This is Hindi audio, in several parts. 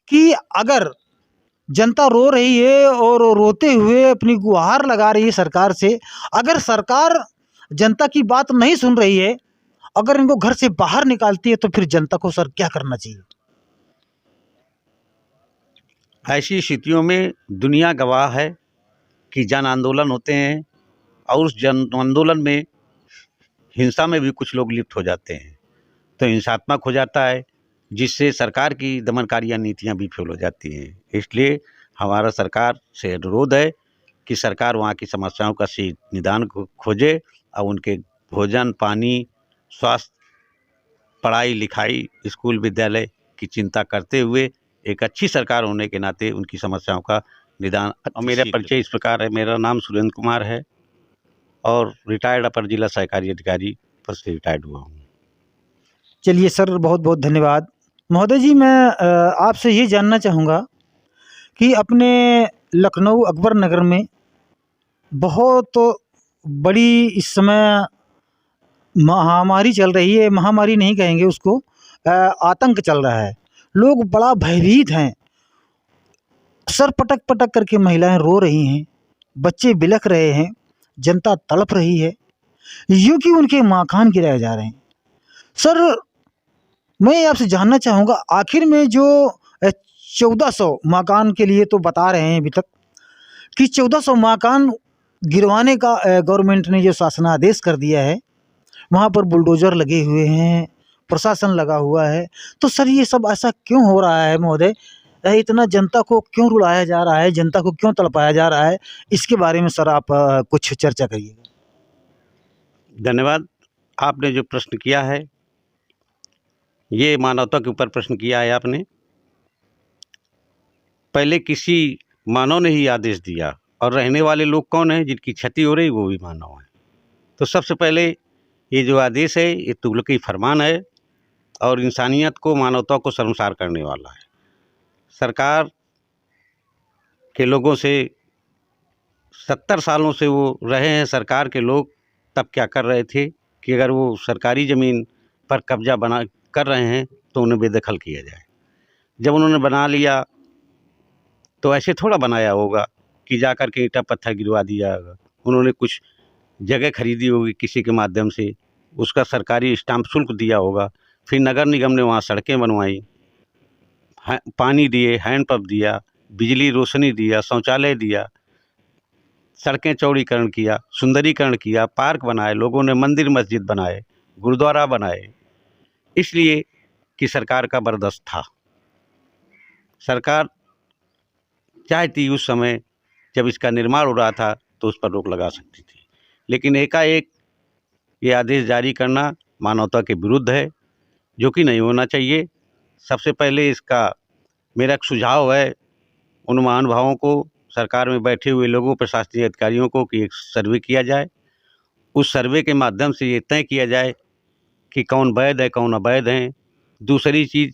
कि अगर जनता रो रही है और रोते हुए अपनी गुहार लगा रही है सरकार से, अगर सरकार जनता की बात नहीं सुन रही है, अगर इनको घर से बाहर निकालती है, तो फिर जनता को सर क्या करना चाहिए? ऐसी स्थितियों में दुनिया गवाह है कि जन आंदोलन होते हैं और उस जन आंदोलन में हिंसा में भी कुछ लोग लिप्त हो जाते हैं, तो हिंसात्मक हो जाता है, जिससे सरकार की दमनकारी नीतियां भी फेल हो जाती हैं। इसलिए हमारा सरकार से अनुरोध है कि सरकार वहाँ की समस्याओं का सही निदान खोजे और उनके भोजन, पानी, स्वास्थ्य, पढ़ाई लिखाई, स्कूल विद्यालय की चिंता करते हुए एक अच्छी सरकार होने के नाते उनकी समस्याओं का निदान। और मेरा परिचय इस प्रकार है। मेरा नाम सुरेंद्र कुमार है और रिटायर्ड अपर जिला सहकारी अधिकारी पद से रिटायर्ड हुआ हूँ। चलिए सर, बहुत बहुत धन्यवाद। महोदय जी, मैं आपसे ये जानना चाहूँगा कि अपने लखनऊ अकबर नगर में बहुत बड़ी इस समय महामारी चल रही है। महामारी नहीं कहेंगे उसको, आतंक चल रहा है। लोग बड़ा भयभीत हैं। सर पटक पटक करके महिलाएं रो रही हैं, बच्चे बिलख रहे हैं, जनता तड़प रही है, यूं कि उनके मकान गिराए जा रहे हैं। सर, मैं आपसे जानना चाहूँगा, आखिर में जो 1400 मकान के लिए तो बता रहे हैं अभी तक कि 1400 मकान गिरवाने का गवर्नमेंट ने जो शासनादेश कर दिया है, वहाँ पर बुलडोज़र लगे हुए हैं, प्रशासन लगा हुआ है। तो सर ये सब ऐसा क्यों हो रहा है महोदय? इतना जनता को क्यों रुलाया जा रहा है, जनता को क्यों तड़पाया जा रहा है? इसके बारे में सर आप कुछ चर्चा करिएगा। धन्यवाद। आपने जो प्रश्न किया है, ये मानवता के ऊपर प्रश्न किया है आपने। पहले किसी मानव ने ही आदेश दिया, और रहने वाले लोग कौन हैं? जिनकी क्षति हो रही वो भी मानव है। तो सबसे पहले ये जो आदेश है, ये तुगलकी फरमान है और इंसानियत को, मानवता को शर्मसार करने वाला है। सरकार के लोगों से 70 सालों से वो रहे हैं। सरकार के लोग तब क्या कर रहे थे कि अगर वो सरकारी ज़मीन पर कब्जा बना कर रहे हैं तो उन्हें बेदखल किया जाए। जब उन्होंने बना लिया तो ऐसे थोड़ा बनाया होगा कि जा कर के ईंटा पत्थर गिरवा दिया होगा। उन्होंने कुछ जगह खरीदी होगी किसी के माध्यम से, उसका सरकारी स्टाम्प शुल्क दिया होगा, फिर नगर निगम ने वहाँ सड़कें बनवाई, पानी दिए, हैंडपंप दिया, बिजली रोशनी दिया, शौचालय दिया, सड़कें चौड़ीकरण किया, सुंदरीकरण किया, पार्क बनाए, लोगों ने मंदिर मस्जिद बनाए, गुरुद्वारा बनाए, इसलिए कि सरकार का बर्दाश्त था। सरकार चाहती उस समय जब इसका निर्माण हो रहा था तो उस पर रोक लगा सकती थी, लेकिन एकाएक ये आदेश जारी करना मानवता के विरुद्ध है, जो कि नहीं होना चाहिए। सबसे पहले इसका मेरा एक सुझाव है उन महानुभावों को, सरकार में बैठे हुए लोगों, प्रशासनिक अधिकारियों को, कि एक सर्वे किया जाए। उस सर्वे के माध्यम से ये तय किया जाए कि कौन वैध है, कौन अवैध हैं। दूसरी चीज़,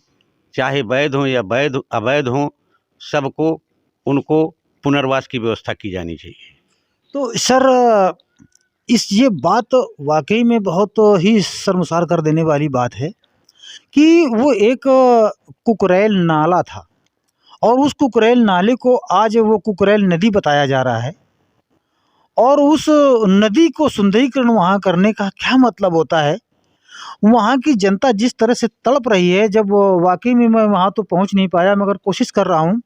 चाहे वैध हों या वैध अवैध हों, सबको उनको पुनर्वास की व्यवस्था की जानी चाहिए। तो सर ये बात वाकई में बहुत ही शर्मसार कर देने वाली बात है कि वो एक कुकरेल नाला था और उस कुकरेल नाले को आज वो कुकरेल नदी बताया जा रहा है, और उस नदी को सुंदरीकरण वहाँ करने का क्या मतलब होता है? वहाँ की जनता जिस तरह से तड़प रही है, जब वाकई में मैं वहाँ तो पहुँच नहीं पाया, मगर कोशिश कर रहा हूँ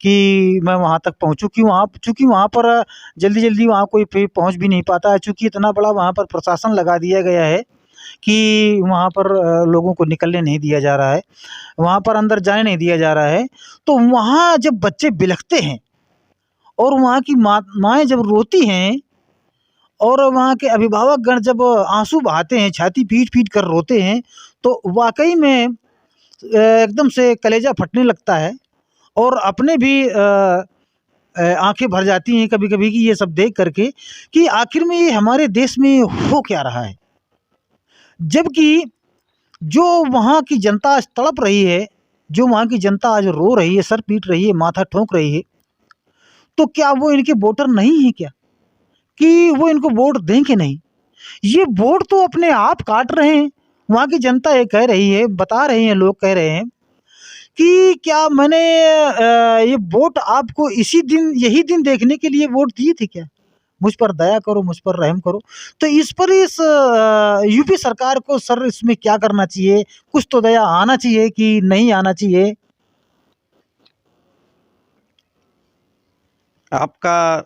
कि मैं वहाँ तक पहुँचूँ, कि वहाँ चूँकि वहाँ पर जल्दी-जल्दी वहाँ कोई पहुँच भी नहीं पाता है, चूँकि इतना बड़ा वहाँ पर प्रशासन लगा दिया गया है कि वहाँ पर लोगों को निकलने नहीं दिया जा रहा है, वहाँ पर अंदर जाने नहीं दिया जा रहा है। तो वहाँ जब बच्चे बिलखते हैं और वहाँ की माएँ जब रोती हैं और वहाँ के अभिभावकगण जब आँसू बहाते हैं, छाती पीट-पीट कर रोते हैं, तो वाक़ई में एकदम से कलेजा फटने लगता है और अपने भी आँखें भर जाती हैं कभी-कभी कि ये सब देख कर के, कि आखिर में ये हमारे देश में हो क्या रहा है? जबकि जो वहाँ की जनता आज तड़प रही है, जो वहाँ की जनता आज रो रही है, सर पीट रही है, माथा ठोक रही है, तो क्या वो इनके वोटर नहीं हैं क्या? कि वो इनको वोट दें कि नहीं? ये वोट तो अपने आप काट रहे हैं। वहाँ की जनता ये कह रही है, बता रहे हैं, लोग कह रहे हैं कि क्या मैंने ये वोट आपको इसी दिन यही दिन देखने के लिए वोट दिए थे क्या? मुझ पर दया करो, मुझ पर रहम करो। तो इस पर इस यूपी सरकार को सर इसमें क्या करना चाहिए? कुछ तो दया आना चाहिए कि नहीं आना चाहिए? आपका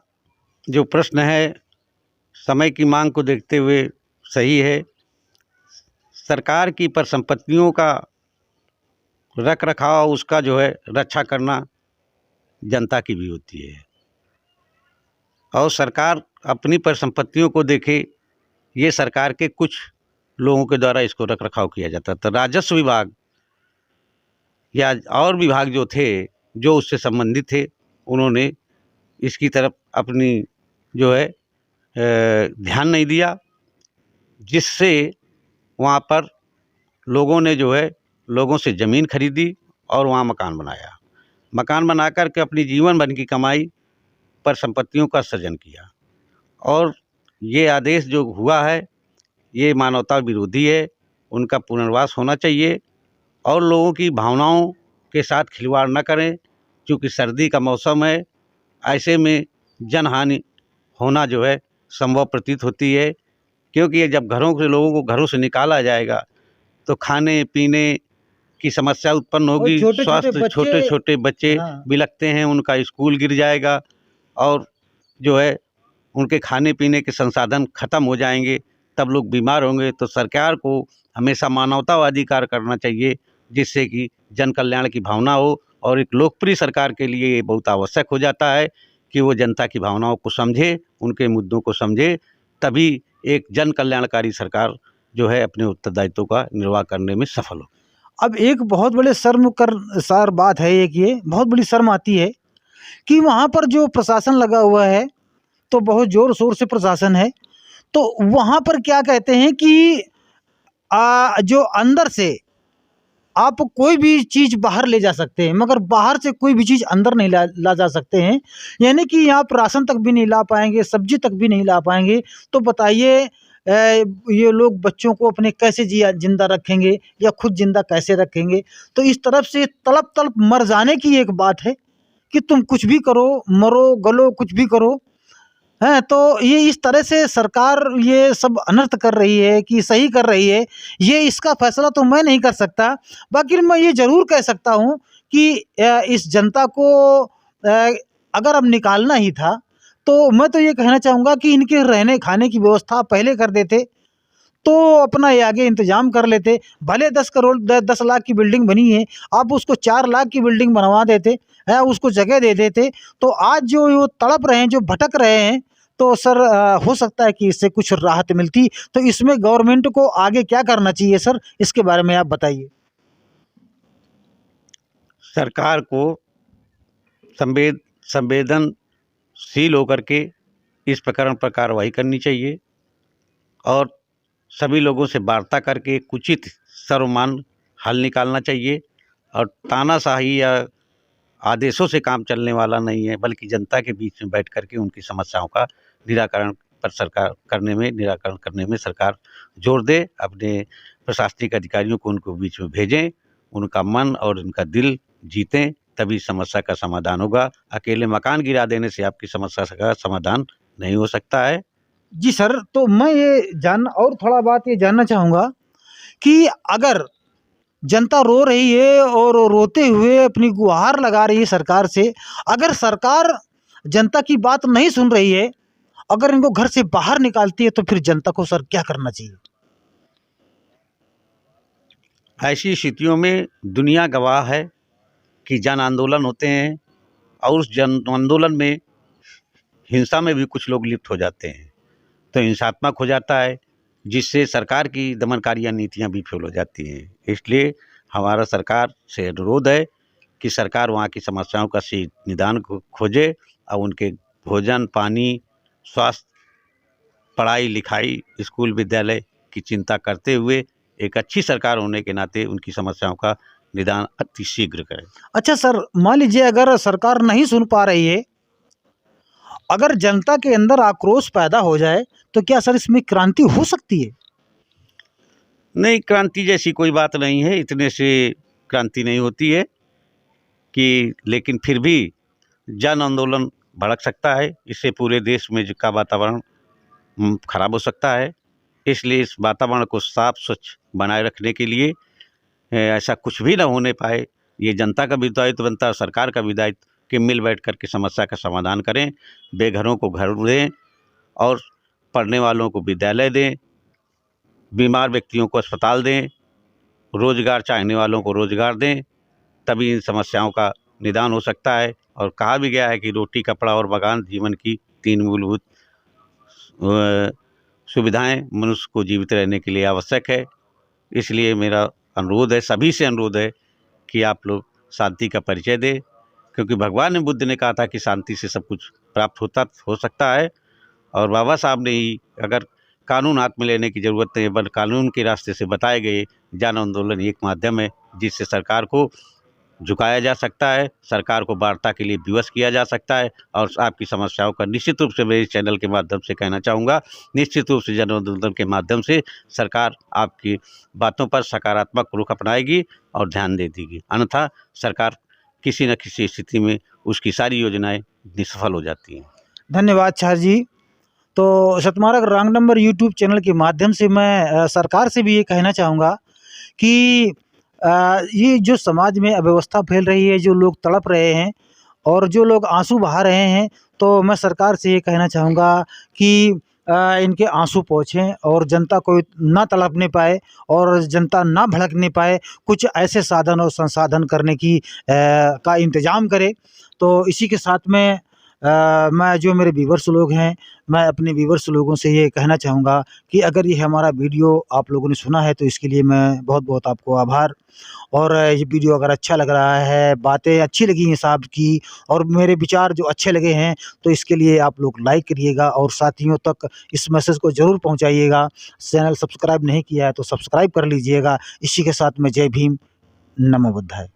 जो प्रश्न है समय की मांग को देखते हुए सही है। सरकार की परिसंपत्तियों का रख रखाव, उसका जो है रक्षा करना जनता की भी होती है, और सरकार अपनी परिसंपत्तियों को देखे, ये सरकार के कुछ लोगों के द्वारा इसको रख रखाव किया जाता था। राजस्व विभाग या और विभाग जो थे, जो उससे संबंधित थे, उन्होंने इसकी तरफ अपनी जो है ध्यान नहीं दिया, जिससे वहाँ पर लोगों ने जो है लोगों से ज़मीन खरीदी और वहाँ मकान बनाया। मकान बना कर के अपनी जीवन भर की कमाई पर संपत्तियों का सृजन किया, और ये आदेश जो हुआ है ये मानवता विरोधी है। उनका पुनर्वास होना चाहिए, और लोगों की भावनाओं के साथ खिलवाड़ न करें, क्योंकि सर्दी का मौसम है। ऐसे में जनहानि होना जो है संभव प्रतीत होती है, क्योंकि ये जब लोगों को घरों से निकाला जाएगा तो खाने पीने की समस्या उत्पन्न और होगी। छोटे-छोटे स्वास्थ्य, बच्चे छोटे छोटे बच्चे हाँ। बिलखते हैं, उनका स्कूल गिर जाएगा, और जो है उनके खाने पीने के संसाधन खत्म हो जाएंगे, तब लोग बीमार होंगे। तो सरकार को हमेशा मानवतावादी कार्य करना चाहिए, जिससे कि जन कल्याण की भावना हो। और एक लोकप्रिय सरकार के लिए ये बहुत आवश्यक हो जाता है कि वो जनता की भावनाओं को समझे, उनके मुद्दों को समझे, तभी एक जन कल्याणकारी सरकार जो है अपने उत्तरदायित्वों का निर्वाह करने में सफल हो। अब एक बहुत बड़े शर्मसार बात है, एक ये बहुत बड़ी शर्म आती है कि वहाँ पर जो प्रशासन लगा हुआ है, तो बहुत ज़ोर-शोर से प्रशासन है। तो वहाँ पर क्या कहते हैं कि जो अंदर से आप कोई भी चीज़ बाहर ले जा सकते हैं, मगर बाहर से कोई भी चीज़ अंदर नहीं ला जा सकते हैं। यानी कि आप राशन तक भी नहीं ला पाएँगे, सब्ज़ी तक भी नहीं ला पाएँगे। तो बताइए ये लोग बच्चों को अपने कैसे ज़िंदा रखेंगे या खुद ज़िंदा कैसे रखेंगे? तो इस तरफ से तड़प-तड़प मर जाने की एक बात है कि तुम कुछ भी करो, मरो, गलो, कुछ भी करो। हैं, तो ये इस तरह से सरकार ये सब अनर्थ कर रही है कि सही कर रही है, ये इसका फैसला तो मैं नहीं कर सकता। बाकी मैं ये ज़रूर कह सकता हूँ कि इस जनता को अगर अब निकालना ही था, तो मैं तो ये कहना चाहूँगा कि इनके रहने खाने की व्यवस्था पहले कर देते, तो अपना ये आगे इंतज़ाम कर लेते। भले 10 लाख की बिल्डिंग बनी है, आप उसको 4 लाख की बिल्डिंग बनवा देते, उसको जगह दे देते, तो आज जो वो तड़प रहे हैं, जो भटक रहे हैं, तो सर हो सकता है कि इससे कुछ राहत मिलती। तो इसमें गवर्नमेंट को आगे क्या करना चाहिए सर? इसके बारे में आप बताइए। सरकार को संवेदनशील होकर के इस प्रकरण पर कार्रवाई करनी चाहिए, और सभी लोगों से वार्ता करके एक उचित सर्वमान्य हल निकालना चाहिए। और तानाशाही या आदेशों से काम चलने वाला नहीं है, बल्कि जनता के बीच में बैठ करके उनकी समस्याओं का निराकरण करने में सरकार जोर दे। अपने प्रशासनिक अधिकारियों को उनको बीच में भेजें, उनका मन और उनका दिल जीतें, तभी समस्या का समाधान होगा। अकेले मकान गिरा देने से आपकी समस्या का समाधान नहीं हो सकता है। जी सर, तो मैं और थोड़ा बात ये जानना चाहूँगा कि अगर जनता रो रही है और रोते हुए अपनी गुहार लगा रही है सरकार से, अगर सरकार जनता की बात नहीं सुन रही है, अगर इनको घर से बाहर निकालती है, तो फिर जनता को सर क्या करना चाहिए? ऐसी स्थितियों में दुनिया गवाह है कि जन आंदोलन होते हैं, और उस जन आंदोलन में हिंसा में भी कुछ लोग लिप्त हो जाते हैं, तो हिंसात्मक हो जाता है, जिससे सरकार की दमनकारी नीतियाँ भी फेल हो जाती हैं। इसलिए हमारा सरकार से अनुरोध है कि सरकार वहाँ की समस्याओं का सही निदान खोजे, और उनके भोजन, पानी, स्वास्थ्य, पढ़ाई लिखाई, स्कूल विद्यालय की चिंता करते हुए एक अच्छी सरकार होने के नाते उनकी समस्याओं का निदान अति शीघ्र करें। अच्छा सर, मान लीजिए अगर सरकार नहीं सुन पा रही है, अगर जनता के अंदर आक्रोश पैदा हो जाए, तो क्या सर इसमें क्रांति हो सकती है? नहीं, क्रांति जैसी कोई बात नहीं है, इतने से क्रांति नहीं होती है। कि लेकिन फिर भी जन आंदोलन भड़क सकता है। इससे पूरे देश में का वातावरण खराब हो सकता है। इसलिए इस वातावरण को साफ स्वच्छ बनाए रखने के लिए ऐसा कुछ भी ना होने पाए, ये जनता का भी दायित्व बनता है, सरकार का भी दायित्व कि मिल बैठ कर के समस्या का समाधान करें। बेघरों को घर दें और पढ़ने वालों को विद्यालय दें, बीमार व्यक्तियों को अस्पताल दें, रोजगार चाहने वालों को रोजगार दें, तभी इन समस्याओं का निदान हो सकता है। और कहा भी गया है कि रोटी, कपड़ा और मकान जीवन की 3 मूलभूत सुविधाएं मनुष्य को जीवित रहने के लिए आवश्यक है। इसलिए मेरा अनुरोध है, सभी से अनुरोध है कि आप लोग शांति का परिचय दें, क्योंकि भगवान बुद्ध ने कहा था कि शांति से सब कुछ प्राप्त हो सकता है। और बाबा साहब ने ही अगर कानून हाथ में लेने की ज़रूरत नहीं है, बल्कि कानून के रास्ते से बताए गए जन आंदोलन एक माध्यम है जिससे सरकार को झुकाया जा सकता है, सरकार को वार्ता के लिए विवश किया जा सकता है। और आपकी समस्याओं का निश्चित रूप से मेरे चैनल के माध्यम से कहना चाहूँगा, निश्चित रूप से जन आंदोलन के माध्यम से सरकार आपकी बातों पर सकारात्मक रुख अपनाएगी और ध्यान दे देगी। अन्यथा सरकार किसी न किसी स्थिति में उसकी सारी योजनाएं निष्फल हो जाती हैं। धन्यवाद छार जी। तो सतमार्ग रॉन्ग नंबर यूट्यूब चैनल के माध्यम से मैं सरकार से भी ये कहना चाहूँगा कि ये जो समाज में अव्यवस्था फैल रही है, जो लोग तड़प रहे हैं और जो लोग आंसू बहा रहे हैं, तो मैं सरकार से ये कहना चाहूँगा कि इनके आंसू पोंछें और जनता को ना तड़पने पाए और जनता ना भड़कने पाए, कुछ ऐसे साधन और संसाधन करने की का इंतज़ाम करे। तो इसी के साथ में मैं जो मेरे व्यूअर्स लोग हैं, मैं अपने व्यूअर्स लोगों से ये कहना चाहूँगा कि अगर ये हमारा वीडियो आप लोगों ने सुना है तो इसके लिए मैं बहुत-बहुत आपको आभार। और ये वीडियो अगर अच्छा लग रहा है, बातें अच्छी लगी हैं साहब की और मेरे विचार जो अच्छे लगे हैं, तो इसके लिए आप लोग लाइक करिएगा और साथियों तक इस मैसेज को ज़रूर पहुँचाइएगा। चैनल सब्सक्राइब नहीं किया है तो सब्सक्राइब कर लीजिएगा। इसी के साथ में जय भीम, नमो बुद्धाय।